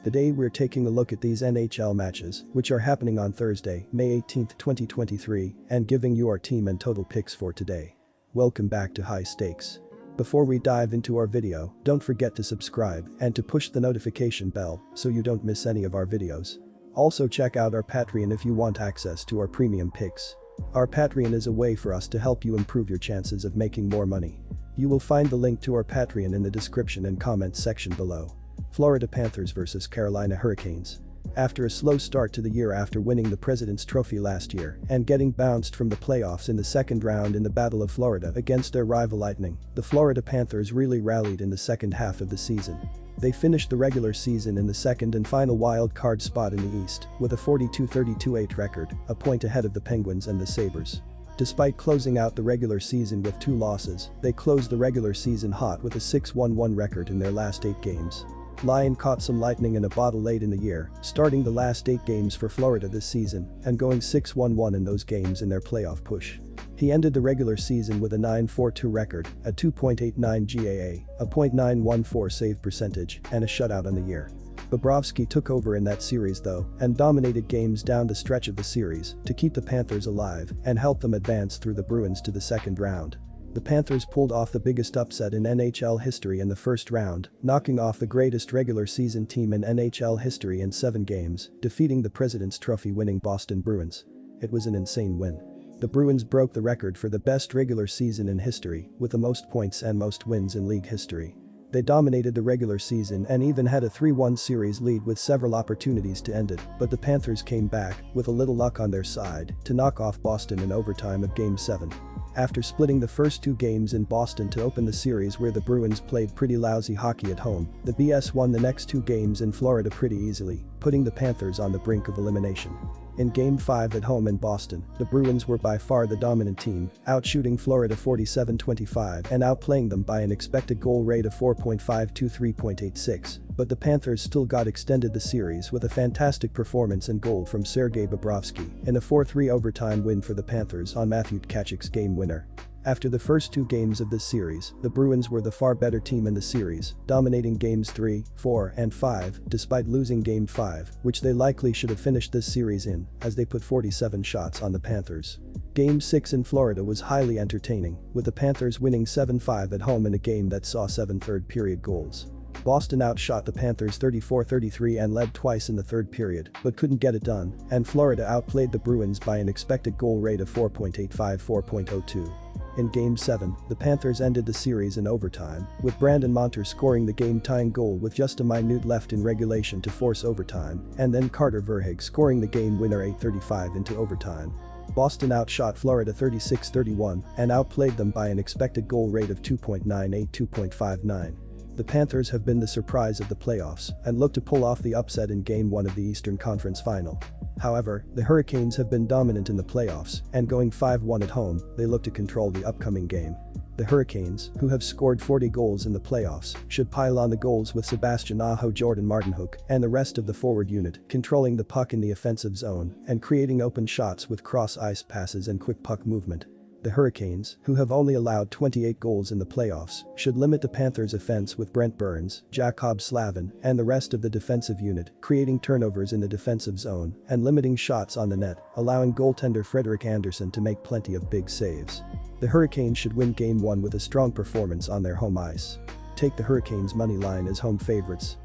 Today we're taking a look at these NHL matches, which are happening on Thursday, May 18, 2023, and giving you our team and total picks for today. Welcome back to High Stakes. Before we dive into our video, don't forget to subscribe and to push the notification bell so you don't miss any of our videos. Also check out our Patreon if you want access to our premium picks. Our Patreon is a way for us to help you improve your chances of making more money. You will find the link to our Patreon in the description and comments section below. Florida Panthers vs Carolina Hurricanes. After a slow start to the year after winning the President's Trophy last year and getting bounced from the playoffs in the second round in the Battle of Florida against their rival Lightning, the Florida Panthers really rallied in the second half of the season. They finished the regular season in the second and final wild card spot in the East with a 42-32-8 record, a point ahead of the Penguins and the Sabres. Despite closing out the regular season with 2 losses, they closed the regular season hot with a 6-1-1 record in their last 8 games. Lyon caught some lightning in a bottle late in the year, starting the last 8 games for Florida this season and going 6-1-1 in those games in their playoff push. He ended the regular season with a 9-4-2 record, a 2.89 GAA, a .914 save percentage, and a shutout on the year. Bobrovsky took over in that series though and dominated games down the stretch of the series to keep the Panthers alive and help them advance through the Bruins to the second round. The Panthers pulled off the biggest upset in NHL history in the first round, knocking off the greatest regular season team in NHL history in 7 games, defeating the President's Trophy winning Boston Bruins. It was an insane win. The Bruins broke the record for the best regular season in history with the most points and most wins in league history. They dominated the regular season and even had a 3-1 series lead with several opportunities to end it, but the Panthers came back, with a little luck on their side, to knock off Boston in overtime of Game 7. After splitting the first 2 games in Boston to open the series where the Bruins played pretty lousy hockey at home, the BS won the next 2 games in Florida pretty easily, putting the Panthers on the brink of elimination. In Game 5 at home in Boston, the Bruins were by far the dominant team, outshooting Florida 47-25 and outplaying them by an expected goal rate of 4.5 to 3.86, but the Panthers still got extended the series with a fantastic performance and goal from Sergei Bobrovsky in a 4-3 overtime win for the Panthers on Matthew Tkachuk's game winner. After the first 2 games of this series, the Bruins were the far better team in the series, dominating games 3, 4, and 5 despite losing Game 5, which they likely should have finished this series in, as they put 47 shots on the Panthers. Game 6 in Florida was highly entertaining, with the Panthers winning 7-5 at home in a game that saw 7 third-period goals. Boston outshot the Panthers 34-33 and led twice in the third period, but couldn't get it done, and Florida outplayed the Bruins by an expected goal rate of 4.85-4.02. In Game 7, the Panthers ended the series in overtime, with Brandon Montour scoring the game-tying goal with just a minute left in regulation to force overtime, and then Carter Verhaeghe scoring the game-winner 8:35 into overtime. Boston outshot Florida 36-31 and outplayed them by an expected goal rate of 2.98-2.59. The Panthers have been the surprise of the playoffs and look to pull off the upset in Game 1 of the Eastern Conference Final. However, the Hurricanes have been dominant in the playoffs and going 5-1 at home, they look to control the upcoming game. The Hurricanes, who have scored 40 goals in the playoffs, should pile on the goals with Sebastian Aho, Jordan Martinook, and the rest of the forward unit controlling the puck in the offensive zone and creating open shots with cross-ice passes and quick puck movement. The Hurricanes, who have only allowed 28 goals in the playoffs, should limit the Panthers' offense with Brent Burns, Jakob Slavin, and the rest of the defensive unit, creating turnovers in the defensive zone and limiting shots on the net, allowing goaltender Frederik Andersen to make plenty of big saves. The Hurricanes should win Game 1 with a strong performance on their home ice. Take the Hurricanes' money line as home favorites.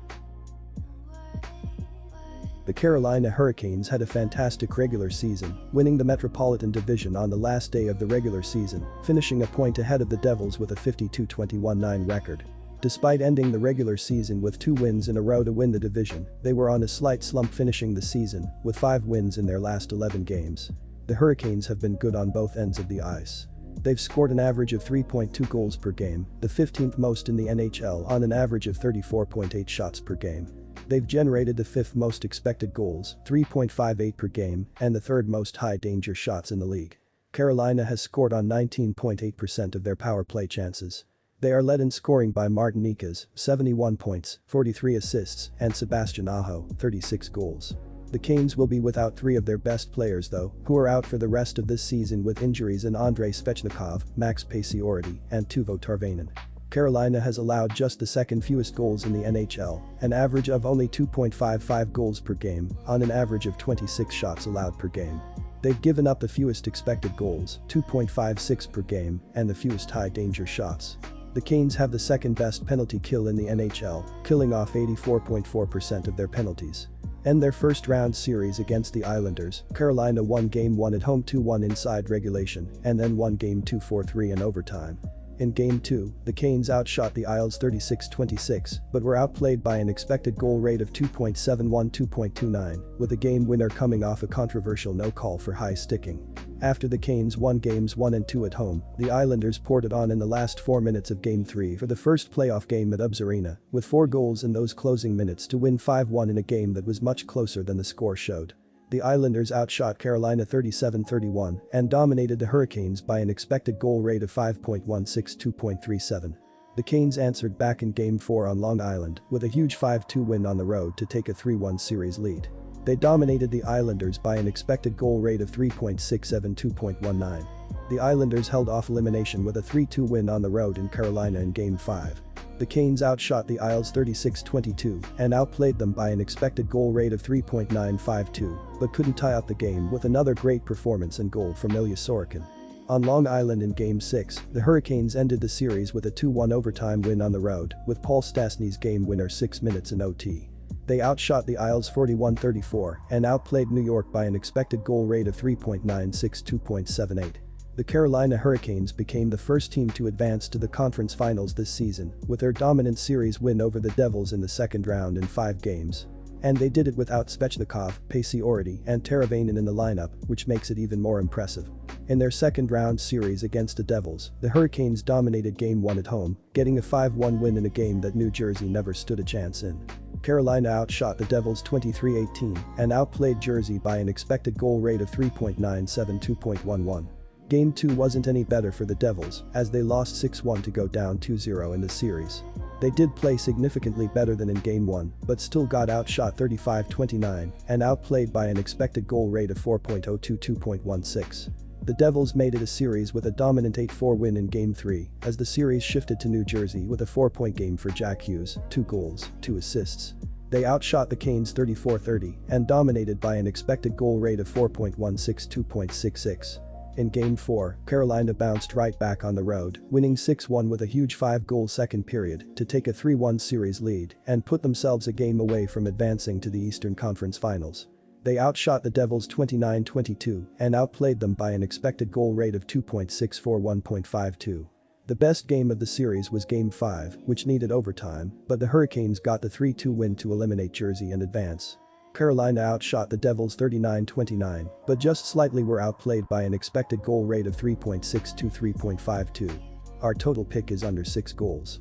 The Carolina Hurricanes had a fantastic regular season, winning the Metropolitan Division on the last day of the regular season, finishing a point ahead of the Devils with a 52-21-9 record. Despite ending the regular season with 2 wins in a row to win the division, they were on a slight slump finishing the season, with 5 wins in their last 11 games. The Hurricanes have been good on both ends of the ice. They've scored an average of 3.2 goals per game, the 15th most in the NHL on an average of 34.8 shots per game. They've generated the 5th most expected goals, 3.58 per game, and the 3rd most high-danger shots in the league. Carolina has scored on 19.8% of their power play chances. They are led in scoring by Martin Necas, 71 points, 43 assists, and Sebastian Aho, 36 goals. The Canes will be without 3 of their best players though, who are out for the rest of this season with injuries in Andrei Svechnikov, Max Pacioretty, and Teuvo Teravainen. Carolina has allowed just the second fewest goals in the NHL, an average of only 2.55 goals per game, on an average of 26 shots allowed per game. They've given up the fewest expected goals, 2.56 per game, and the fewest high-danger shots. The Canes have the second best penalty kill in the NHL, killing off 84.4% of their penalties. In their first-round series against the Islanders, Carolina won Game 1 at home 2-1 inside regulation, and then won Game 2 4-3 in overtime. In Game 2, the Canes outshot the Isles 36-26, but were outplayed by an expected goal rate of 2.71-2.29, with a game winner coming off a controversial no-call for high sticking. After the Canes won Games 1 and 2 at home, the Islanders poured it on in the last 4 minutes of Game 3 for the first playoff game at UBS Arena, with 4 goals in those closing minutes to win 5-1 in a game that was much closer than the score showed. The Islanders outshot Carolina 37-31 and dominated the Hurricanes by an expected goal rate of 5.16-2.37. The Canes answered back in Game 4 on Long Island with a huge 5-2 win on the road to take a 3-1 series lead. They dominated the Islanders by an expected goal rate of 3.67-2.19. The Islanders held off elimination with a 3-2 win on the road in Carolina in Game 5. The Canes outshot the Isles 36-22 and outplayed them by an expected goal rate of 3.952, but couldn't tie up the game with another great performance and goal from Ilya Sorokin. On Long Island in Game 6, the Hurricanes ended the series with a 2-1 overtime win on the road, with Paul Stastny's game winner 6 minutes in OT. They outshot the Isles 41-34 and outplayed New York by an expected goal rate of 3.96-2.78. The Carolina Hurricanes became the first team to advance to the conference finals this season, with their dominant series win over the Devils in the second round in 5 games. And they did it without Svechnikov, Pacioretty, and Teravainen in the lineup, which makes it even more impressive. In their second-round series against the Devils, the Hurricanes dominated Game 1 at home, getting a 5-1 win in a game that New Jersey never stood a chance in. Carolina outshot the Devils 23-18 and outplayed Jersey by an expected goal rate of 3.97-2.11. Game 2 wasn't any better for the Devils, as they lost 6-1 to go down 2-0 in the series. They did play significantly better than in Game 1, but still got outshot 35-29 and outplayed by an expected goal rate of 4.02-2.16. The Devils made it a series with a dominant 8-4 win in Game 3, as the series shifted to New Jersey with a 4-point game for Jack Hughes, 2 goals, 2 assists. They outshot the Canes 34-30 and dominated by an expected goal rate of 4.16-2.66. In Game 4, Carolina bounced right back on the road, winning 6-1 with a huge 5-goal second period to take a 3-1 series lead and put themselves a game away from advancing to the Eastern Conference Finals. They outshot the Devils 29-22 and outplayed them by an expected goal rate of 2.64-1.52. The best game of the series was Game 5, which needed overtime, but the Hurricanes got the 3-2 win to eliminate Jersey and advance. Carolina outshot the Devils 39-29, but just slightly were outplayed by an expected goal rate of 3.62-3.52. Our total pick is under 6 goals.